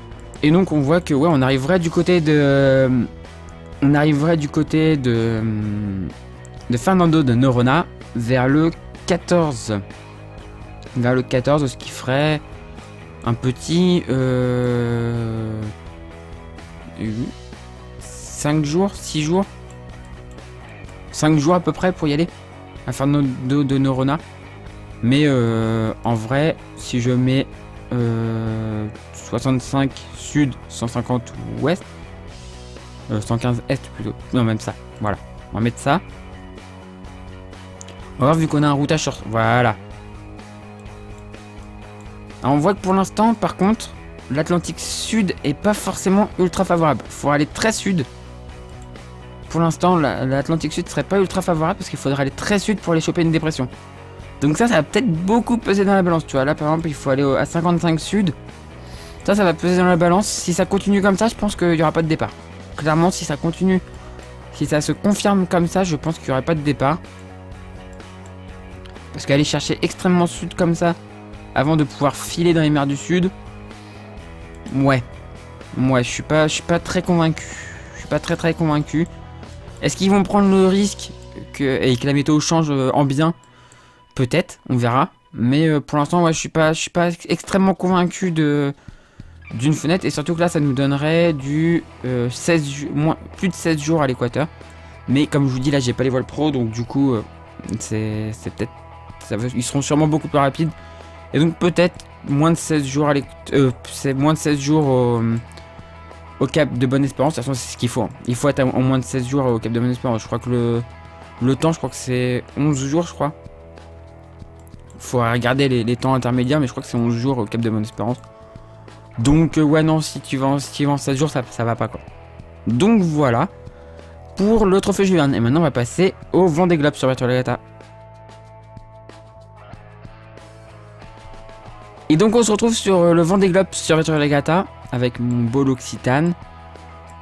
Et donc, on voit que, ouais, on arriverait du côté de Fernando de Noronha vers le 14. Vers le 14, ce qui ferait un petit 5 jours, 6 jours 5 jours à peu près pour y aller à Fernando de Noronha. Mais en vrai, si je mets 65 sud, 150 ouest, 115 est plutôt, non même ça, voilà, on va mettre ça. On va voir vu qu'on a un routage sur, voilà. Alors on voit que pour l'instant, par contre, l'Atlantique Sud est pas forcément ultra favorable. Faut aller très sud. Pour l'instant, l'Atlantique Sud serait pas ultra favorable parce qu'il faudrait aller très sud pour aller choper une dépression. Donc ça va peut-être beaucoup peser dans la balance. Tu vois, là par exemple, il faut aller à 55 sud. Ça va peser dans la balance. Si ça continue comme ça, je pense qu'il n'y aura pas de départ. Clairement, si ça continue, si ça se confirme comme ça, je pense qu'il n'y aurait pas de départ. Parce qu'aller chercher extrêmement sud comme ça, avant de pouvoir filer dans les mers du sud, ouais, je suis pas très convaincu. Je suis pas très convaincu. Est-ce qu'ils vont prendre le risque et que la météo change en bien? Peut-être, on verra. Mais pour l'instant, ouais, je suis pas extrêmement convaincu d'une fenêtre. Et surtout que là, ça nous donnerait du plus de 16 jours à l'équateur. Mais comme je vous dis, là, j'ai pas les voiles pro, donc du coup, c'est peut-être, ils seront sûrement beaucoup plus rapides. Et donc peut-être moins de 16 jours c'est moins de 16 jours au Cap de Bonne-Espérance. De toute façon, c'est ce qu'il faut. Il faut être en moins de 16 jours au Cap de Bonne-Espérance. Je crois que le temps, je crois que c'est 11 jours, je crois. Faut regarder les temps intermédiaires, mais je crois que c'est 11 jours au Cap de Bonne-Espérance. Donc ouais, non, si tu vas en 16 jours, ça va pas, quoi. Donc voilà pour le trophée Jules Verne. Et maintenant, on va passer au Vendée Globe sur Virtual Regatta. Et donc on se retrouve sur le Vendée Globe sur Virtual Regatta avec mon beau L'Occitane,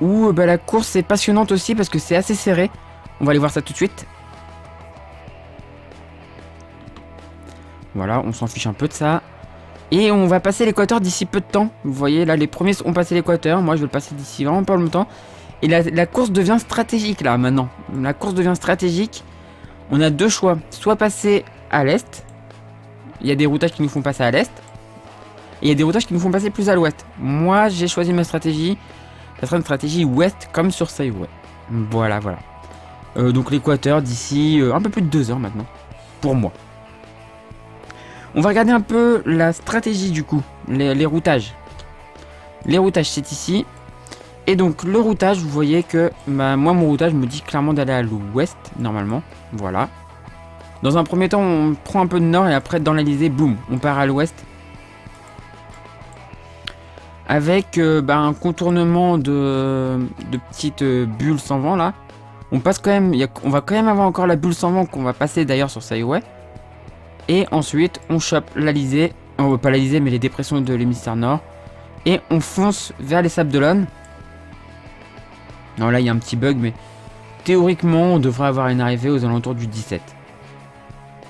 où la course est passionnante aussi parce que c'est assez serré. On va aller voir ça tout de suite. Voilà, on s'en fiche un peu de ça. Et on va passer l'équateur d'ici peu de temps. Vous voyez là, les premiers ont passé l'équateur. Moi je vais le passer d'ici vraiment pas longtemps. Et la course devient stratégique là maintenant. La course devient stratégique. On a deux choix. Soit passer à l'est. Il y a des routages qui nous font passer à l'est. Et il y a des routages qui nous font passer plus à l'ouest. Moi, j'ai choisi ma stratégie. Ça sera une stratégie ouest comme sur Sayoué. Voilà. Donc l'équateur d'ici un peu plus de 2 heures maintenant. Pour moi. On va regarder un peu la stratégie du coup. Les routages. Les routages, c'est ici. Et donc le routage, vous voyez que moi, mon routage me dit clairement d'aller à l'ouest, normalement. Voilà. Dans un premier temps, on prend un peu de nord et après, dans l'Alizé, boum, on part à l'ouest. Avec un contournement de petites bulles sans vent là. On passe quand même, on va quand même avoir encore la bulle sans vent qu'on va passer d'ailleurs sur Sayoué. Et ensuite on chope l'Alizé, pas l'Alizé mais les dépressions de l'hémisphère nord. Et on fonce vers les Sables d'Olonne. Non là il y a un petit bug mais théoriquement on devrait avoir une arrivée aux alentours du 17.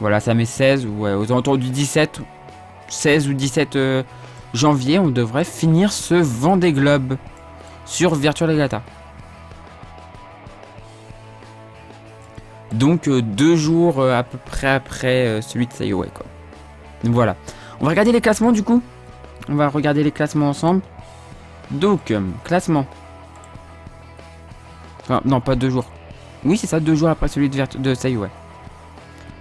Voilà ça met 16 ou ouais, aux alentours du 17, 16 ou 17 janvier, on devrait finir ce Vendée Globe sur Virtual Regatta. Donc 2 jours à peu près après celui de Sayoué, quoi. Donc voilà. On va regarder les classements du coup. On va regarder les classements ensemble. Donc classement. Enfin, non, pas 2 jours. Oui, c'est ça, 2 jours après celui de Sayoué.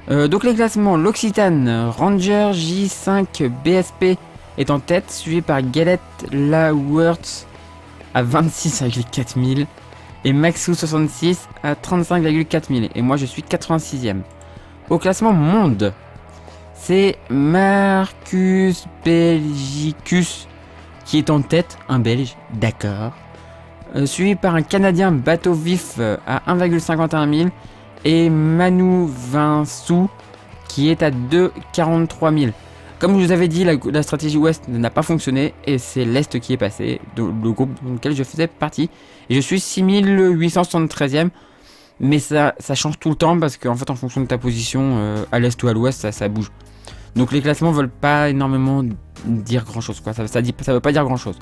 Donc les classements, l'Occitane, Ranger J5 BSP est en tête, suivi par Galette Laworth à 26,4 000 et Maxou 66 à 35,4 000. Et moi je suis 86e. Au classement monde, c'est Marcus Belgicus qui est en tête, un Belge, d'accord. Suivi par un Canadien Bateau Vif à 1,51 000 et Manu Vinsou qui est à 2,43 000. Comme je vous avais dit, la stratégie Ouest n'a pas fonctionné et c'est l'Est qui est passé, le groupe dans lequel je faisais partie. Et je suis 6873e, mais ça change tout le temps parce qu'en fait en fonction de ta position, à l'Est ou à l'Ouest, ça bouge. Donc les classements veulent pas énormément dire grand chose, quoi. Ça veut pas dire grand chose.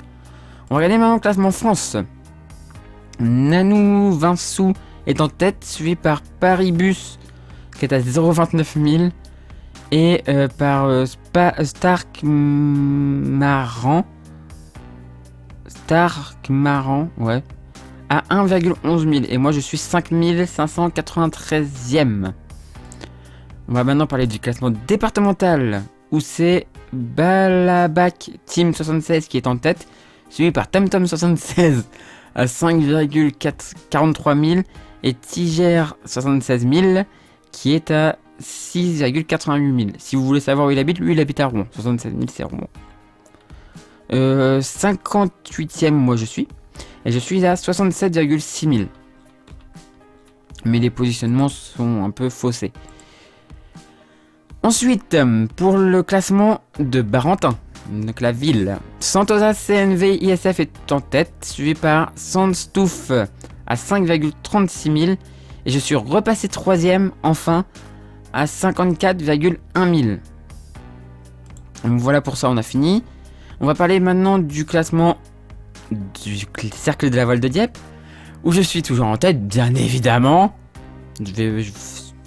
On va regarder maintenant le classement France. Nanou Vinsou est en tête, suivi par Paribus qui est à 0,29 000 et par Stark Maran, ouais, à 1,11 000 et moi je suis 5593e. On va maintenant parler du classement départemental où c'est Balabac Team 76 qui est en tête, suivi par TomTom 76 à 5,43 000 et Tiger 76 000 qui est à 6,88 000. Si vous voulez savoir où il habite, lui il habite à Rouen. 76 000 c'est Rouen. 58e moi je suis. Et je suis à 67,6 000. Mais les positionnements sont un peu faussés. Ensuite, pour le classement de Barentin, donc la ville, Santosa CNV ISF est en tête, suivi par Sandstoof à 5,36 000. Et je suis repassé 3e, enfin, à 54,1 000. Donc voilà, pour ça on a fini. On va parler maintenant du classement du cercle de la Voile de Dieppe, où je suis toujours en tête, bien évidemment.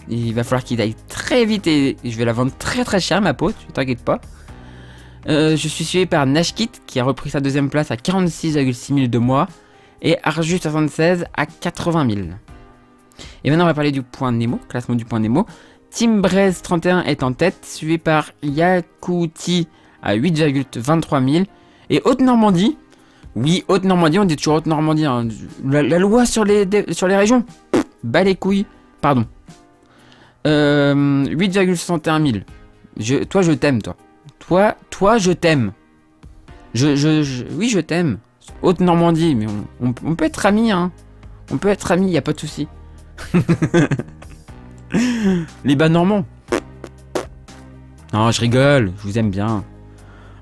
Il va falloir qu'il aille très vite et je vais la vendre très très cher, ma peau, tu t'inquiète pas. Je suis suivi par Nashkit qui a repris sa deuxième place à 46,6 000 de moi et Arjus 76 à 80 000. Et maintenant on va parler du point Nemo, classement du point Nemo. Team Braise 31 est en tête, suivi par Yakouti à 8,23 000 et Haute-Normandie. Oui, Haute-Normandie, on dit toujours Haute-Normandie. Hein. La loi sur les régions, bat les couilles. Pardon. 8,61 000. Toi, je t'aime, toi. Toi, je t'aime. Oui, je t'aime. Haute-Normandie, mais on peut être amis, hein. On peut être amis, y a pas de souci. Les bas normands. Non, je rigole, je vous aime bien.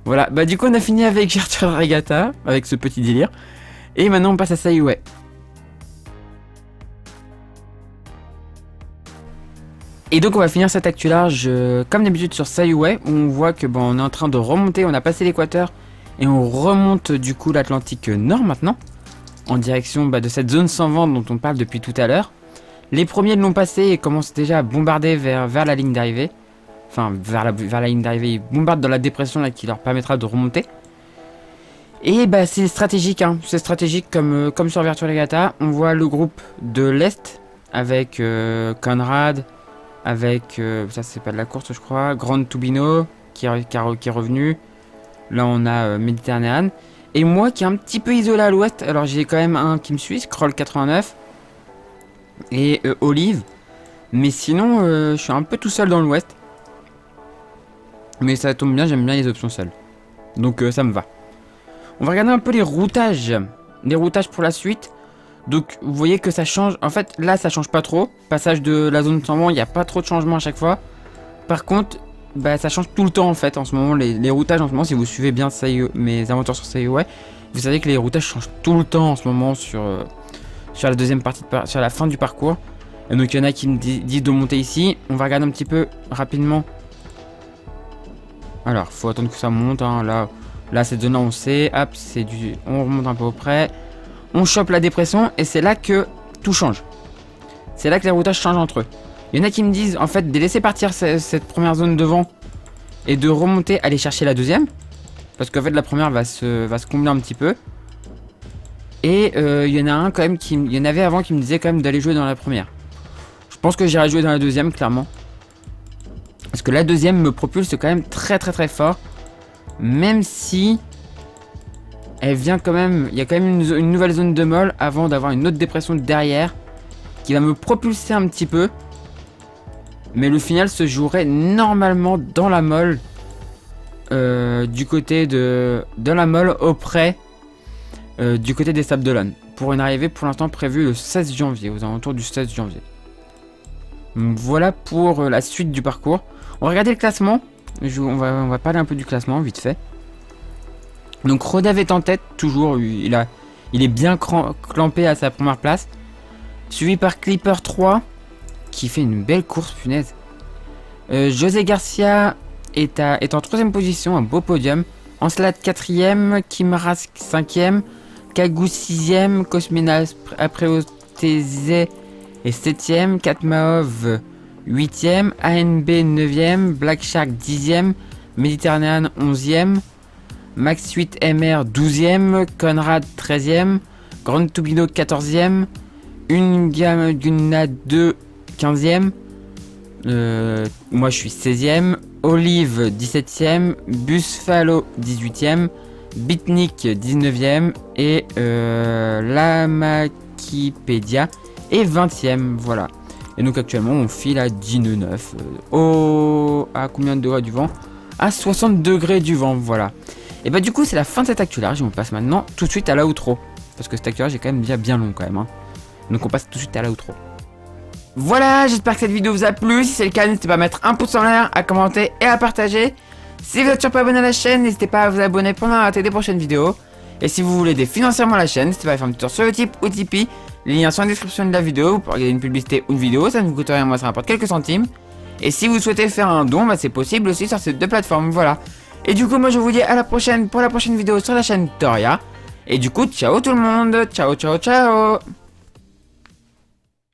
Voilà, bah du coup on a fini avec Gertrude Regatta, avec ce petit délire. Et maintenant on passe à Sayoué. Et donc on va finir cette actu large comme d'habitude sur Sayoué, où on voit que bon, on est en train de remonter, on a passé l'équateur et on remonte du coup l'Atlantique Nord maintenant, en direction de cette zone sans vent dont on parle depuis tout à l'heure. Les premiers l'ont passé et commencent déjà à bombarder vers la ligne d'arrivée. Enfin, vers la ligne d'arrivée, ils bombardent dans la dépression là, qui leur permettra de remonter. Et bah c'est stratégique, hein. C'est stratégique comme sur Virtua Regatta. On voit le groupe de l'Est avec Conrad, avec, ça c'est pas de la course je crois, Grand Tubino qui est revenu. Là on a Méditerranéan. Et moi qui est un petit peu isolé à l'ouest, alors j'ai quand même un qui me suit, Scroll 89 et Olive. Mais sinon je suis un peu tout seul dans l'ouest. Mais ça tombe bien, j'aime bien les options seules. Donc ça me va. On va regarder un peu les routages. Les routages pour la suite. Donc vous voyez que ça change. En fait là ça change pas trop. Passage de la zone sans vent, il n'y a pas trop de changements à chaque fois. Par contre, bah, ça change tout le temps en fait en ce moment. Les routages en ce moment, si vous suivez bien mes aventures sur Sayoué, vous savez que les routages changent tout le temps en ce moment sur la deuxième partie, sur la fin du parcours. Et donc il y en a qui me disent de monter ici. On va regarder un petit peu rapidement. Alors, faut attendre que ça monte, hein. Là cette zone là on sait, hop, on remonte un peu auprès, on chope la dépression et c'est là que tout change. C'est là que les routages changent entre eux. Il y en a qui me disent en fait de laisser partir cette première zone devant et de remonter, aller chercher la deuxième. Parce qu'en fait la première va se combler un petit peu. Et il y en a un quand même il y en avait avant qui me disait quand même d'aller jouer dans la première. Je pense que j'irai jouer dans la deuxième clairement. Parce que la deuxième me propulse quand même très très très fort. Même si elle vient quand même, il y a quand même une nouvelle zone de molle avant d'avoir une autre dépression derrière qui va me propulser un petit peu. Mais le final se jouerait normalement dans la molle. Du côté de la molle auprès du côté des Sables d'Olonne. Pour une arrivée pour l'instant prévue le 16 janvier, aux alentours du 16 janvier. Voilà pour la suite du parcours. On va regarder le classement. On va parler un peu du classement vite fait. Donc Rodev est en tête, toujours. Il est bien clampé à sa première place. Suivi par Clipper 3, qui fait une belle course, punaise. José Garcia est en troisième position, un beau podium. Ancelat 4ème, Kimras 5ème, Kagou 6ème, Cosmenas Apreotese est 7ème, Katmaov 8ème, ANB 9ème, Black Shark 10ème, Méditerranéan 11ème, Max 8 MR 12ème, Conrad 13ème, Grand Tubino 14ème, Ungana 2 15ème, moi je suis 16ème, Olive 17ème, Busfalo 18ème, Bitnik 19ème et Lamakipedia est 20ème, voilà. Et donc actuellement on file à 19,9 à combien de degrés du vent? À 60 degrés du vent, voilà. Et bah du coup c'est la fin de cette actu large, on passe maintenant tout de suite à l'outro. Parce que cette actu large est quand même bien long quand même, hein. Donc on passe tout de suite à l'outro. Voilà, j'espère que cette vidéo vous a plu. Si c'est le cas, n'hésitez pas à mettre un pouce en l'air, à commenter et à partager. Si vous n'êtes toujours pas abonné à la chaîne, n'hésitez pas à vous abonner pour ne pas rater des prochaines vidéos. Et si vous voulez aider financièrement la chaîne, n'hésitez pas à faire un petit tour sur le Utip ou Tipeee. Les liens sont en description de la vidéo. Vous pouvez regarder une publicité ou une vidéo, ça ne vous coûte rien, moi ça rapporte quelques centimes. Et si vous souhaitez faire un don, bah, c'est possible aussi sur ces deux plateformes, voilà. Et du coup, moi je vous dis à la prochaine pour la prochaine vidéo sur la chaîne Toria. Et du coup, ciao tout le monde, ciao ciao ciao.